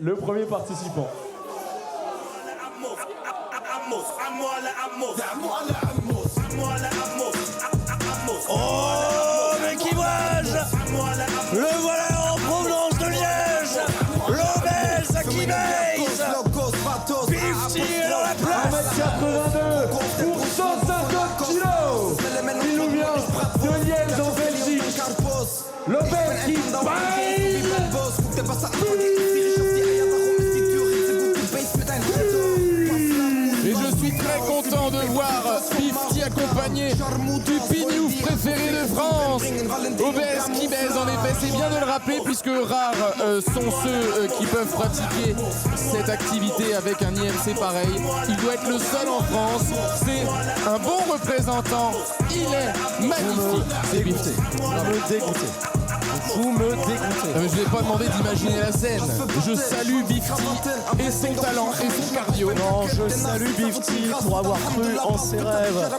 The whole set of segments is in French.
le premier participant. Oh, mais qui vois-je? Le voilà en provenance de Liège, l'obèse qui baise. Bifty est dans la place. 1m82 pour 150 kilos. Il nous vient de Liège en Belgique. L'obèse qui baise. Et je suis très content de voir Bifty accompagné du pignouf préféré de France. Obèse qui baise, en effet, c'est bien de le rappeler puisque rares sont ceux qui peuvent pratiquer cette activité avec un IMC pareil. Il doit être le seul en France. C'est un bon représentant. Il est magnifique. C'est Bifty. Vous me dégoûtez. Je ne vais pas demander d'imaginer la scène. Je salue Bifty et son talent et son cardio. Non, je salue Bifty pour avoir cru en ses rêves,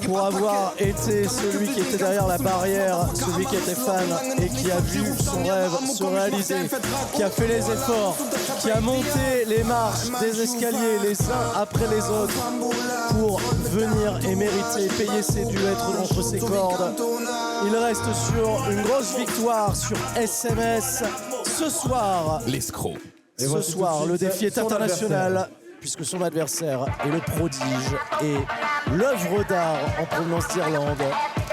pour avoir été celui qui était derrière la barrière, celui qui était fan et qui a vu son rêve se réaliser, qui a fait les efforts, qui a monté les marches des escaliers les uns après les autres pour venir et mériter, payer ses dus, être entre ses cordes. Il reste sur une grosse victoire sur SMS ce soir. L'escroc. Ce soir, le défi est international puisque son adversaire est le prodige et l'œuvre d'art en provenance d'Irlande.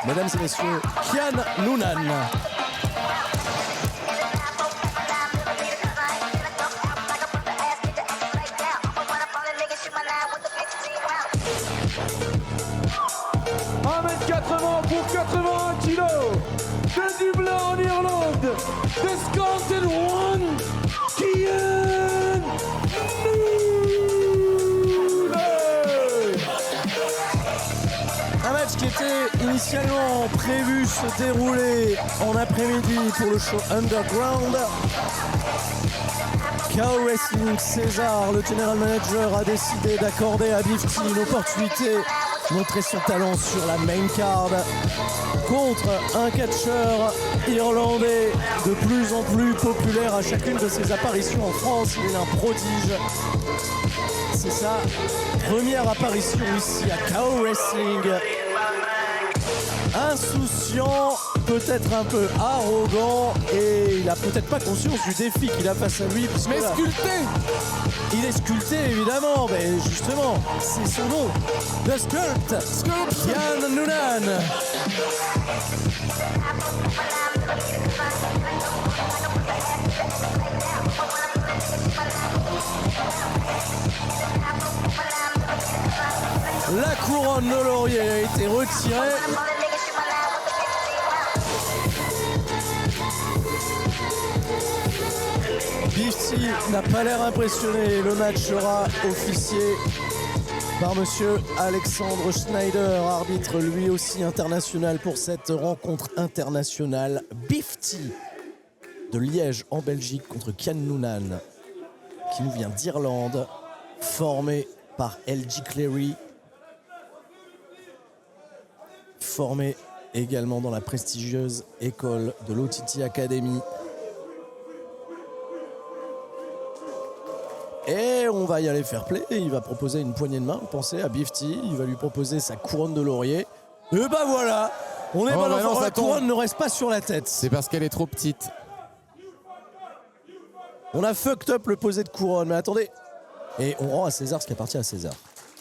Mesdames et messieurs, Kian Noonan. Pour 81 kilos, de Dublin en Irlande, the Scotland One, Kian Noonan. Un match qui était initialement prévu se dérouler en après-midi pour le show Underground. KO Wrestling César, le general manager, a décidé d'accorder à Bifty une opportunité de montrer son talent sur la main card contre un catcheur irlandais de plus en plus populaire à chacune de ses apparitions en France. Il est un prodige. C'est sa première apparition ici à KO Wrestling. Insouciant, peut-être un peu arrogant, et il a peut-être pas conscience du défi qu'il a face à lui. Mais sculpté. Il est sculpté évidemment, mais justement, c'est son nom. The Sculpt, Kian Noonan. La couronne de laurier a été retirée. Bifty n'a pas l'air impressionné. Le match sera officié par monsieur Alexandre Schneider, arbitre lui aussi international pour cette rencontre internationale. Bifty de Liège en Belgique contre Kian Noonan, qui nous vient d'Irlande, formé par LG Cleary, formé également dans la prestigieuse école de l'OTT Academy. Et on va y aller fair play. Il va proposer une poignée de main. Pensez à Bifty. Il va lui proposer sa couronne de laurier. Et bah voilà. On est balancé. La couronne ne reste pas sur la tête. C'est parce qu'elle est trop petite. On a fucked up le posé de couronne. Mais attendez. Et on rend à César ce qui appartient à César.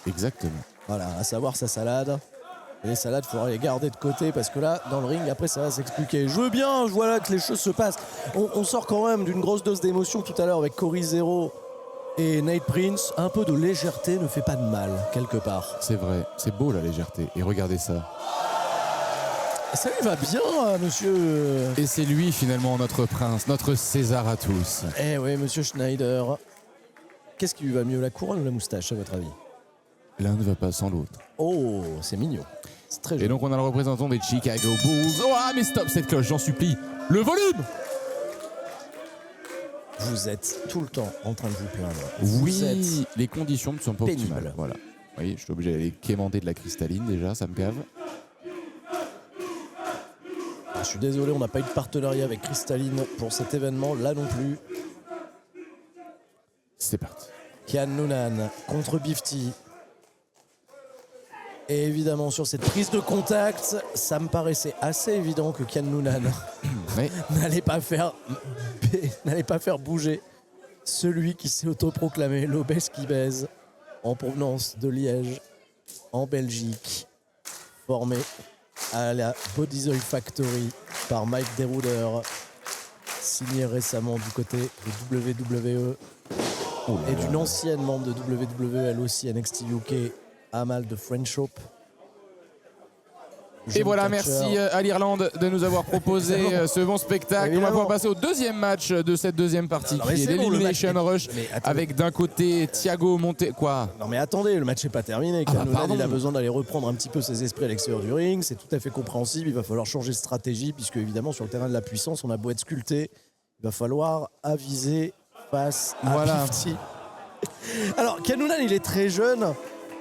Exactement. Voilà, à savoir sa salade. Et les salades, il faudra les garder de côté parce que là, dans le ring, après, ça va s'expliquer. Je veux bien, voilà, que les choses se passent. On sort quand même d'une grosse dose d'émotion tout à l'heure avec Cory Zero et Nate Prince. Un peu de légèreté ne fait pas de mal, quelque part. C'est vrai, c'est beau la légèreté. Et regardez ça. Ça lui va bien, monsieur. Et c'est lui finalement notre prince, notre César à tous. Eh oui, monsieur Schneider. Qu'est-ce qui lui va mieux, la couronne ou la moustache, à votre avis? L'un ne va pas sans l'autre. Oh, c'est mignon. C'est très joli. Et donc on a le représentant des Chicago Bulls. Oh ah, mais stop cette cloche, j'en supplie. Le volume! Vous êtes tout le temps en train de vous plaindre. Oui, les conditions ne sont pas pénible. optimales. Voilà. Oui, je suis obligé d'aller quémander de la cristalline déjà, ça me gave. Je suis désolé, on n'a pas eu de partenariat avec Cristalline pour cet événement, là non plus. C'est parti. Kian Noonan contre Bifty. Et évidemment, sur cette prise de contact, ça me paraissait assez évident que Kian Noonan Oui. n'allait pas faire bouger celui qui s'est autoproclamé l'obèse qui baise en provenance de Liège, en Belgique, formé à la Bodyzoy Factory par Mike Deruder, signé récemment du côté de WWE et d'une ancienne membre de WWE, elle aussi NXT UK, Amal de French Hope. Et voilà, merci à l'Irlande de nous avoir proposé ce bon spectacle. Évidemment. On va pouvoir passer au deuxième match de cette deuxième partie, Non, mais qui est c'est bon, l'Elimination le match- Rush, mais attendez. avec d'un côté Thiago Monte... Quoi? Non mais attendez, le match n'est pas terminé. Ah, Kian Noonan, pardon. il a besoin d'aller reprendre un petit peu ses esprits à l'extérieur du ring. C'est tout à fait compréhensible. Il va falloir changer de stratégie puisque évidemment sur le terrain de la puissance, on a beau être sculpté, il va falloir aviser face à Voilà. Bifty. Alors Kian Noonan, il est très jeune.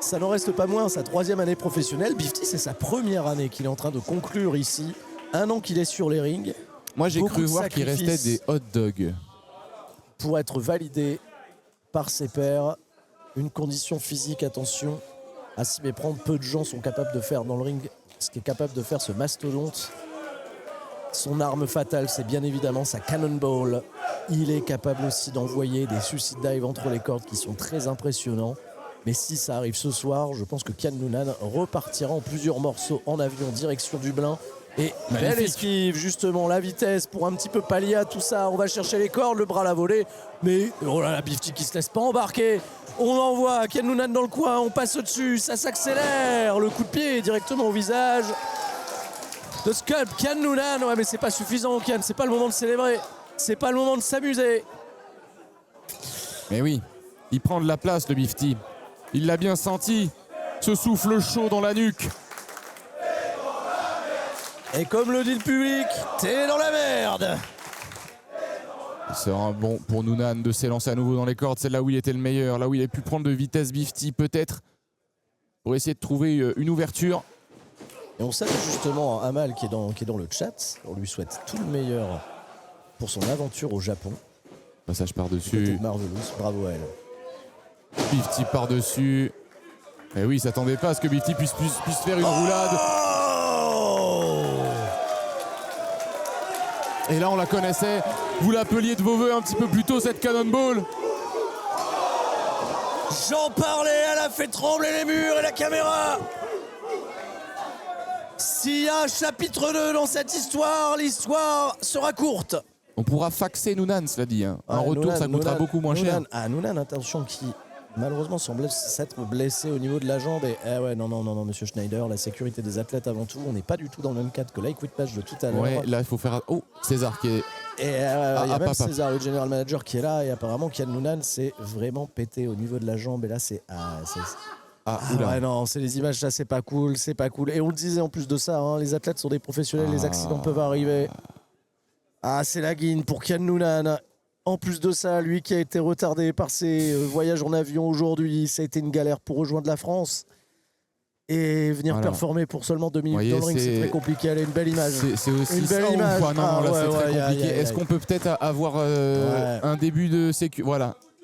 Ça n'en reste pas moins sa 3e année professionnelle. Bifty, c'est sa première année qu'il est en train de conclure ici. 1 an qu'il est sur les rings Moi, j'ai Beaucoup cru de voir qu'il restait sacrifices. des hot dogs. pour être validé par ses pairs. Une condition physique, attention, à s'y méprendre. Peu de gens sont capables de faire dans le ring ce qu'est capable de faire ce mastodonte. Son arme fatale, c'est bien évidemment sa cannonball. Il est capable aussi d'envoyer des suicide dives entre les cordes qui sont très impressionnants. Mais si ça arrive ce soir, je pense que Kian Noonan repartira en plusieurs morceaux en avion direction Dublin. Et belle Magnifique. esquive, justement, la vitesse pour un petit peu pallier à tout ça. On va chercher les cordes, le bras à la volée. Mais oh là là, Bifty qui se laisse pas embarquer. On envoie Kian Noonan dans le coin, on passe au-dessus, ça s'accélère. Le coup de pied directement au visage de Sculpt. Kian Noonan, ouais mais c'est pas suffisant Kian, c'est pas le moment de célébrer. C'est pas le moment de s'amuser. Mais oui, il prend de la place, le Bifty. Il l'a bien senti, ce souffle chaud dans la nuque. Et comme le dit le public, t'es dans la merde. C'est un bon pour Noonan de s'élancer à nouveau dans les cordes. C'est là où il était le meilleur, là où il a pu prendre de vitesse Bifty, peut-être, pour essayer de trouver une ouverture. Et on salue justement Amal qui est dans le chat. On lui souhaite tout le meilleur pour son aventure au Japon. Passage Côté par-dessus, de Marvelous, bravo à elle. Bifty par-dessus. Et oui, il s'attendait pas à ce que Bifty puisse faire une roulade. Et là, on la connaissait. Vous l'appeliez de vos voeux un petit peu plus tôt, cette Cannonball. J'en parlais, elle a fait trembler les murs et la caméra. S'il y a un chapitre 2 dans cette histoire, l'histoire sera courte. On pourra faxer Noonan, cela dit. Hein. Un retour, ça coûtera beaucoup moins cher. Noonan, attention, qui malheureusement semble s'être blessé au niveau de la jambe. Et ouais, non, monsieur Schneider, la sécurité des athlètes avant tout. On n'est pas du tout dans le même cadre que l'Equipage de tout à l'heure. Ouais, là, il faut faire... Oh, César qui est... Et il y a même hop. César, le general manager, qui est là. Et apparemment, Kian Noonan s'est vraiment pété au niveau de la jambe. Et là, c'est... oula. Ouais, non, c'est les images, ça, c'est pas cool. Et on le disait en plus de ça, hein, les athlètes sont des professionnels, les accidents peuvent arriver. Ah, c'est la guine pour Kian Noonan. En plus de ça, lui qui a été retardé par ses voyages en avion aujourd'hui, ça a été une galère pour rejoindre la France. Et venir Alors, performer pour seulement 2 minutes voyez, dans le ring, c'est c'est- très compliqué. Elle a une belle image. C'est aussi Une ça belle ou image. quoi? Non, Ah, là, ouais, c'est très ouais, compliqué. aïe, aïe, Est-ce aïe. qu'on peut peut-être avoir un début de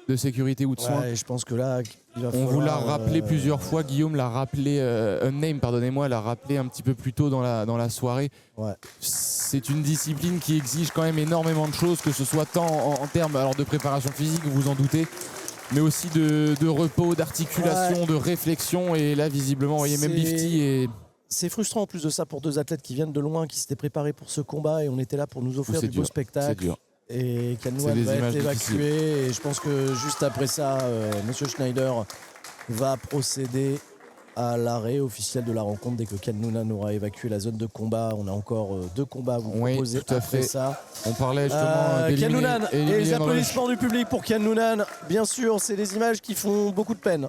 de sécurité ou de soins? Ouais, je pense que là, il va On falloir... vous l'a rappelé plusieurs fois, Guillaume l'a rappelé, Unnamed, pardonnez-moi, l'a rappelé un petit peu plus tôt dans la soirée. Ouais. C'est une discipline qui exige quand même énormément de choses, que ce soit tant en termes alors, de préparation physique, vous vous en doutez, mais aussi de repos, d'articulation, de réflexion. Et là, visiblement, vous voyez, même C'est- Bifty et... C'est frustrant en plus de ça pour 2 athlètes qui viennent de loin, qui s'étaient préparés pour ce combat et on était là pour nous offrir c'est du beau dur, spectacle. c'est dur. Et Kian C'est Noonan des va être images évacué et je pense que juste après ça, Monsieur Schneider va procéder à l'arrêt officiel de la rencontre dès que Kian Noonan aura évacué la zone de combat. On a encore 2 combats à vous Oui, proposer tout à après fait. ça. On parlait justement Kian Noonan et les d'Elimination Rush. applaudissements du public pour Kian Noonan. Bien sûr, c'est des images qui font beaucoup de peine.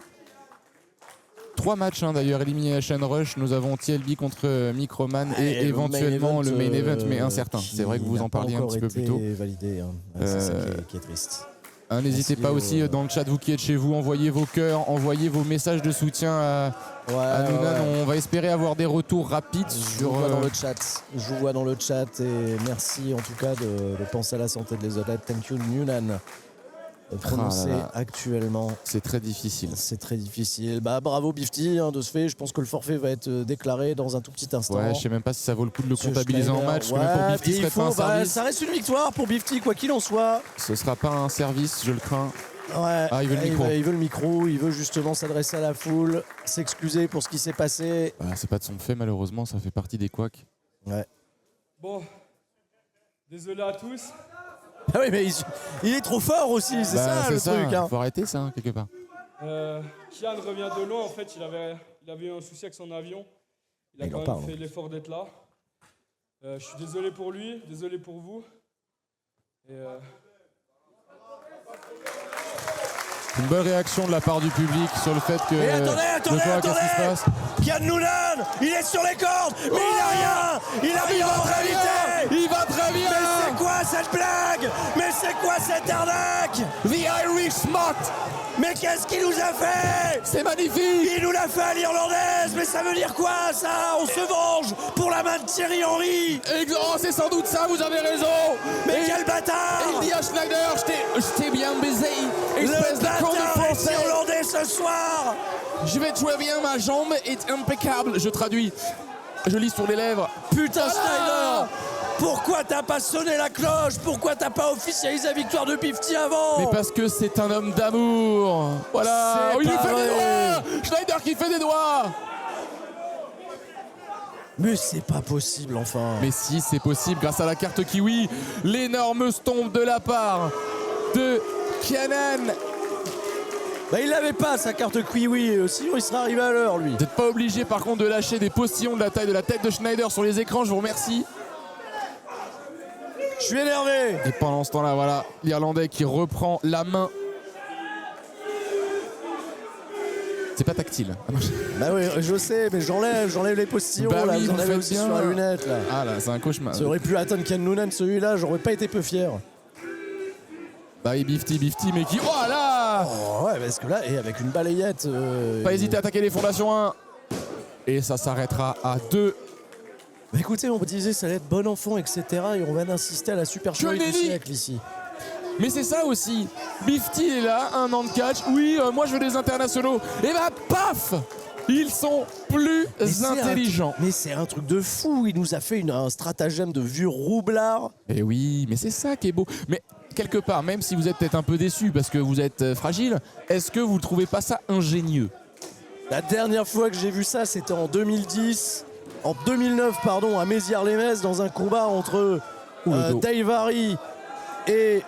3 matchs d'ailleurs, Elimination Rush. Nous avons TLB contre Microman et le éventuellement le main event, mais incertain. qui C'est vrai que vous n'a en pas parliez un encore petit peu plus tôt. été validé, hein. C'est ça qui est triste. N'hésitez pas aussi dans le chat, vous qui êtes chez vous, envoyez vos cœurs, envoyez vos messages de soutien à Noonan. ouais. On va espérer avoir des retours rapides Je sur... vous vois dans le chat. Je vous vois dans le chat et merci en tout cas de penser à la santé des athlètes. Thank you Noonan. prononcer là là. actuellement. C'est très difficile. C'est très difficile. Bah bravo Bifty, de ce fait, je pense que le forfait va être déclaré dans un tout petit instant. Ouais, je sais même pas si ça vaut le coup de le Monsieur comptabiliser en Schneider, match. ouais, Même pour Bifty, ce et serait pas un service. ça reste une victoire pour Bifty, quoi qu'il en soit. Ce sera pas un service, je le crains. Ouais, Ah, il veut le micro. Il veut le micro, il veut justement s'adresser à la foule, s'excuser pour ce qui s'est passé. Bah, c'est pas de son fait, malheureusement, ça fait partie des couacs. Ouais. Bon, désolé à tous. Ah oui, mais il est trop fort aussi, c'est Bah, ça le truc. Hein. Faut arrêter ça, quelque part. Kian revient de loin, en fait, il avait eu un souci avec son avion. Il a quand même fait l'effort d'être là. Je suis désolé pour lui, désolé pour vous. Et Une bonne réaction de la part du public sur le fait que. Et attendez, Qu'est-ce qui se passe? Kian Noonan, il est sur les cordes, mais il n'a rien. Il a rien en réalité. Il va très bien. Mais c'est quoi cette blague? Mais c'est quoi cette arnaque? The Irish Smart. Mais qu'est-ce qu'il nous a fait? C'est magnifique. Il nous l'a fait à l'irlandaise. Mais ça veut dire quoi ça? On se venge pour la main de Thierry Henry. Oh, c'est sans doute ça, vous avez raison. Mais quel bâtard! Il dit à Schneider, je t'ai bien baisé. Espèce Le de con de bâtard est français. irlandais ce soir. Je vais très bien, ma jambe est impeccable. Je traduis. Je lis sur les lèvres. Putain, Voilà. Schneider! Pourquoi t'as pas sonné la cloche? Pourquoi t'as pas officialisé la victoire de Bifty avant? Mais parce que c'est un homme d'amour. Voilà. C'est Oh, il lui pas fait des vrai. doigts. Schneider qui fait des doigts. Mais c'est pas possible, enfin. Mais si, c'est possible grâce à la carte Kiwi. L'énorme stomp de la part de Kianan. Bah, il l'avait pas sa carte Kiwi, sinon il serait arrivé à l'heure lui. Vous n'êtes pas obligé par contre de lâcher des postillons de la taille de la tête de Schneider sur les écrans, je vous remercie. Je suis énervé. Et pendant ce temps-là, voilà, l'Irlandais qui reprend la main. C'est pas tactile. Bah oui, je sais, mais j'enlève les postillons Bah là, oui, vous en vous avez faites aussi bien. sur la lunette là. Ah là, c'est un cauchemar. Ça aurait pu attendre Kian Noonan celui-là, j'aurais pas été peu fier. Bah oui, Bifty, mais qui... Oh là. Oh ouais, parce que là, et avec une balayette. Pas hésiter à attaquer les fondations 1. Et ça s'arrêtera à 2. Bah écoutez, on disait ça allait être bon enfant, etc. Et on va insister à la supercherie du l'ai dit. siècle ici. Mais c'est ça aussi. Bifty est là, un an de catch. Oui, moi je veux des internationaux. Et bah paf, ils sont plus Mais c'est intelligents. Mais c'est un truc de fou. Il nous a fait un stratagème de vieux roublard. Et oui, mais c'est ça qui est beau. Mais quelque part, même si vous êtes peut-être un peu déçu parce que vous êtes fragile, est-ce que vous ne trouvez pas ça ingénieux? La dernière fois que j'ai vu ça, c'était en 2010. En 2009, pardon, à Mézières-les-Metz, dans un combat entre le dos. Dave Harry et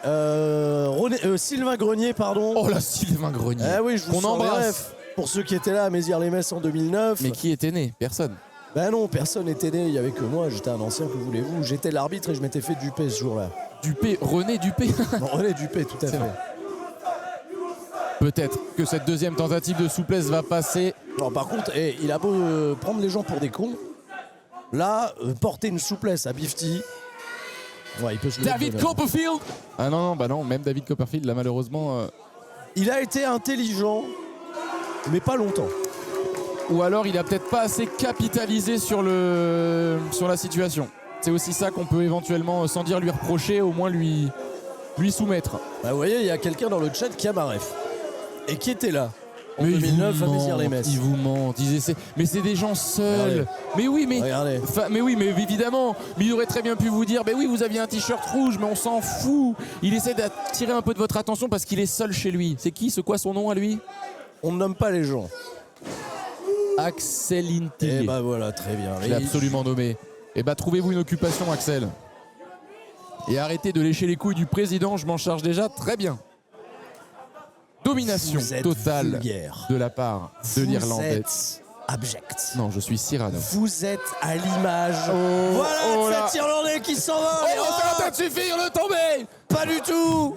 Sylvain Grenier, pardon. Oh là, Sylvain Grenier. Eh oui, je vous qu'on sens embrasse. bref. Pour ceux qui étaient là à Mézières-les-Metz en 2009. Mais qui était né? Personne. Ben non, personne n'était né, il n'y avait que moi, j'étais un ancien, que voulez-vous. J'étais l'arbitre et je m'étais fait duper ce jour-là. Dupé, René Dupé. Bon, René Dupé, tout à fait. vrai. Peut-être que cette deuxième tentative de souplesse va passer. Non, par contre, il a beau prendre les gens pour des cons. Là, porter une souplesse à Bifty. Ouais, il peut se le David donner. Copperfield. Ah non, bah non, même David Copperfield, là malheureusement. Il a été intelligent, mais pas longtemps. Ou alors il a peut-être pas assez capitalisé sur la situation. C'est aussi ça qu'on peut éventuellement, sans dire lui reprocher, au moins lui soumettre. Bah, vous voyez, il y a quelqu'un dans le chat qui a ma ref. Et qui était là en Mais 2009 à Mézières-les-Metz. ils vous mentent. Mais c'est des gens seuls. Mais oui, mais Regardez. mais oui, mais évidemment. Mais il aurait très bien pu vous dire, oui, vous aviez un t-shirt rouge, mais on s'en fout. Il essaie d'attirer un peu de votre attention parce qu'il est seul chez lui. C'est qui? C'est quoi son nom à lui? On ne nomme pas les gens. Axel Et Intillier. bah voilà, très bien. Je l'ai absolument nommé. Et bah trouvez-vous une occupation, Axel. Et arrêtez de lécher les couilles du président, je m'en charge déjà très bien. Domination Vous êtes totale vulgaire. de la part de Vous l'Irlandais. êtes abject. Non, je suis Cyrano. Vous êtes à l'image. Voilà oh là. cet Irlandais qui s'en va. Oh, ça va peut-être suffire de tomber. Pas du tout.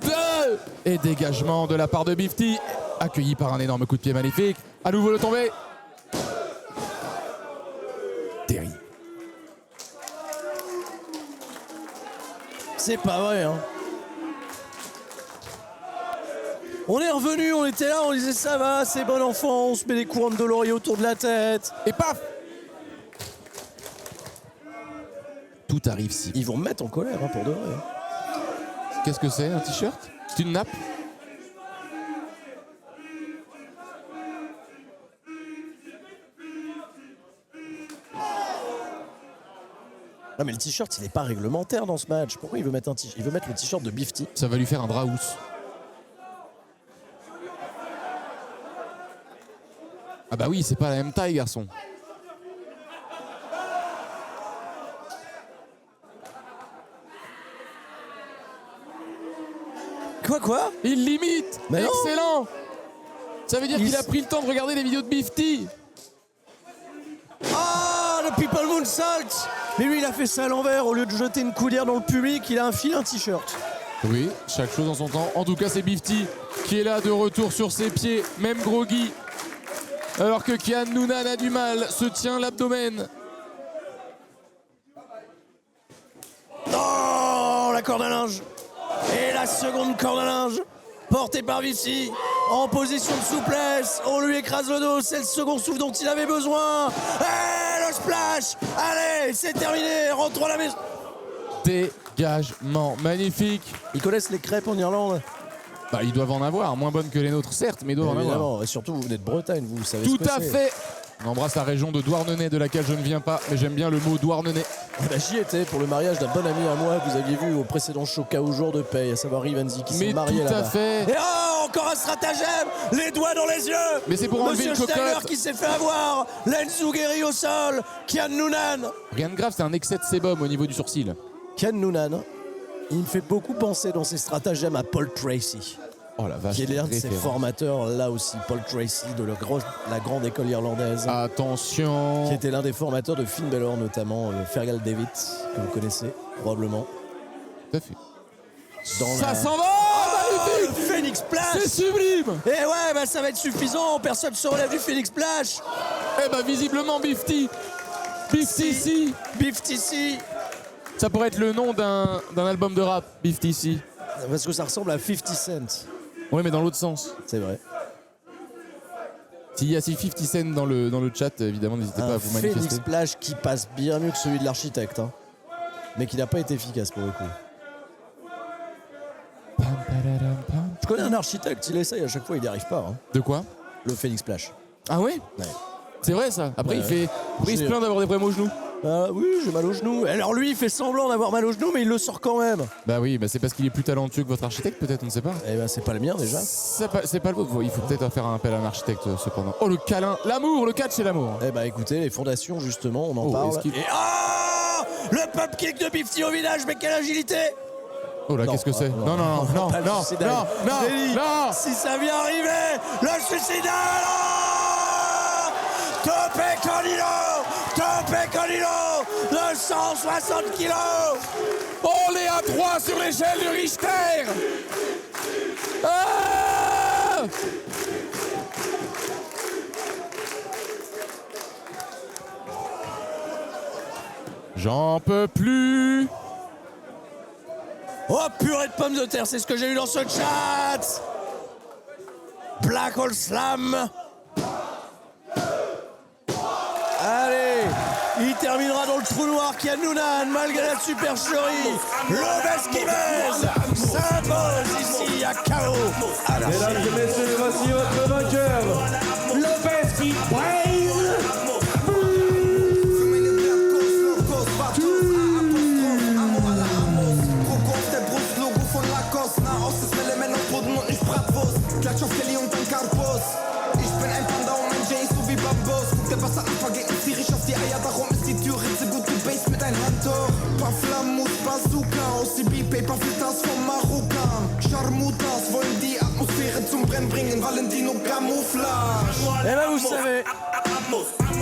Et dégagement de la part de Bifty, accueilli par un énorme coup de pied magnifique. À nouveau le tombé. Terrible. C'est pas vrai, hein. On est revenu, on était là, on disait ça va, c'est bon enfant, on se met des couronnes de laurier autour de la tête. Et paf. Tout arrive si. Ils vont me mettre en colère, hein, pour de vrai. Qu'est-ce que c'est, un t-shirt? C'est une nappe? Non mais le t-shirt il est pas réglementaire dans ce match. Pourquoi il veut mettre il veut mettre le t-shirt de Beef T? Ça va lui faire un draous. Ah bah oui, c'est pas la même taille, garçon. Quoi? Il limite. Mais excellent. Ça veut dire qu'il a pris le temps de regarder les vidéos de Beef T. Ah, le People Moonsault. Mais lui, il a fait ça à l'envers. Au lieu de jeter une coudière dans le public, il a enfilé un t-shirt. Oui, chaque chose en son temps. En tout cas, c'est Beef T qui est là de retour sur ses pieds, même groggy. Alors que Kian Noonan a du mal, se tient l'abdomen. Oh, la corde à linge. Et la seconde corde à linge, portée par Vici, en position de souplesse. On lui écrase le dos, c'est le second souffle dont il avait besoin. Et le splash. Allez, c'est terminé, rentrons à la maison. Dégagement magnifique. Ils connaissent les crêpes en Irlande? Bah, ils doivent en avoir, moins bonnes que les nôtres, certes, mais ils doivent en avoir. Évidemment, et surtout, vous venez de Bretagne, vous savez Tout ce que à c'est. fait. On embrasse la région de Douarnenez, de laquelle je ne viens pas, mais j'aime bien le mot Douarnenez. Bah, j'y étais pour le mariage d'un bon ami à moi que vous aviez vu au précédent show KO jour de paye, à savoir Rivanzi qui s'est Mais marié tout là-bas. à fait. Et oh, encore un stratagème, les doigts dans les yeux. Mais c'est pour enlever Monsieur une cocotte. Steiner qui s'est fait avoir, Lenzu Guerri au sol, Kian Noonan. Rien de grave, c'est un excès de sébum au niveau du sourcil. Kian Noonan, il me fait beaucoup penser dans ses stratagèmes à Paul Tracy, Oh la vache. qui est l'un de ses référent. formateurs là aussi, Paul Tracy de la grande école irlandaise, Attention. qui était l'un des formateurs de Finn Balor notamment, Fergal David, que vous connaissez probablement. Tout à fait. Dans Ça la- s'en va. Le Magnifique. Phoenix Splash. C'est sublime. Et ouais, bah ça va être suffisant, personne se relève du Phoenix Splash. Eh ben visiblement Beef T. Beef T ici. Beef TC. Ça pourrait être le nom d'un album de rap, Beef T ici. Parce que ça ressemble à 50 Cent. Oui, mais dans l'autre sens. C'est vrai. S'il y a 50 Cent dans le chat, évidemment, n'hésitez pas à vous Phoenix manifester. Splash qui passe bien mieux que celui de l'architecte, hein. Mais qui n'a pas été efficace pour le coup. Je connais un architecte, il essaye à chaque fois, il n'y arrive pas. Hein. De quoi? Le Phoenix Splash. Ah ouais? Ouais. C'est vrai ça. Après, Ouais. il se plaint d'avoir des problèmes aux genoux. Ah oui, j'ai mal au genou. Alors lui, il fait semblant d'avoir mal au genou, mais il le sort quand même. Bah oui, bah c'est parce qu'il est plus talentueux que votre architecte, peut-être, on ne sait pas. Eh ben, c'est pas le mien déjà. C'est pas le vôtre. Il faut peut-être faire un appel à un architecte, cependant. Oh, le câlin. L'amour, le catch, c'est l'amour. Eh ben, écoutez, les fondations, justement, on en Oh, parle. est-ce qu'il- Et oh, le pump kick de Beef T au village, mais quelle agilité. Oh là, Non, qu'est-ce que c'est? non, Non, non, non, non, pas le non, suicidal. non, non, Nelly, non. si ça vient arriver, le suicidal. Topé Canino, de 160 kilos. On est à 3 sur l'échelle de Richter. Ah, j'en peux plus. Oh purée de pommes de terre, c'est ce que j'ai eu dans ce chat. Black Hole Slam. Allez, il terminera dans le trou noir Kian Noonan malgré la supercherie. Lopez qui baise s'impose ici à KO. Mesdames et messieurs, voici votre vainqueur, Lopez qui Klatsch auf Kelly und dann Karpus. Ich bin ein Panda und mein Jay ist so wie Bambus. Guck der Wasser an, vergeht ein Zierich auf die Eier. Darum ist die Tür ritze gut, du base mit ein Handtuch. Paar Flammus, Bazooka aus die Beat-Paper Filters vom Marokkan. Charmutas wollen die Atmosphäre zum Brennen bringen. Valentino Camouflage. Eh ben vous savez,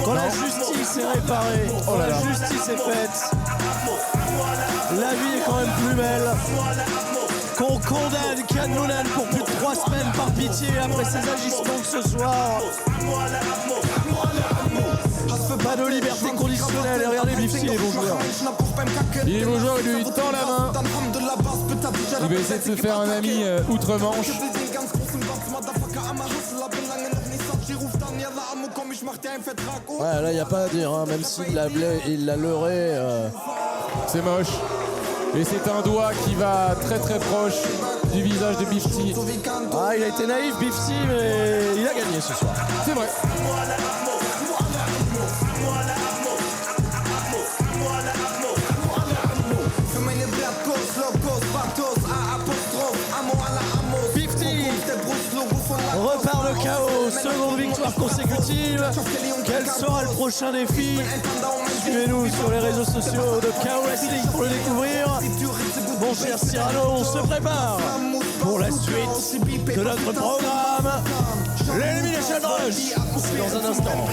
quand la justice est réparée, quand la justice est faite, la vie est quand même plus belle. Qu'on condamne Kian Noonan pour plus de 3 semaines par pitié après ses agissements de ce soir. Pas de liberté conditionnelle. Et regardez Beef T, les bons joueurs. Il est beau joueur, il lui tend la main. Il va essayer de se faire un ami outre-Manche. Ouais, là, il n'y a pas à dire, hein. Même s'il l'a leurré. C'est moche. Et c'est un doigt qui va très très proche du visage de Beef T. Ah, il a été naïf, Beef T, mais il a gagné ce soir. C'est vrai. victoires consécutives. Quel sera le prochain défi? Suivez-nous sur les réseaux sociaux de KO Wrestling pour le découvrir. Mon cher Cyrano, on se prépare pour la suite de notre programme. L'Elimination Rush, c'est dans un instant.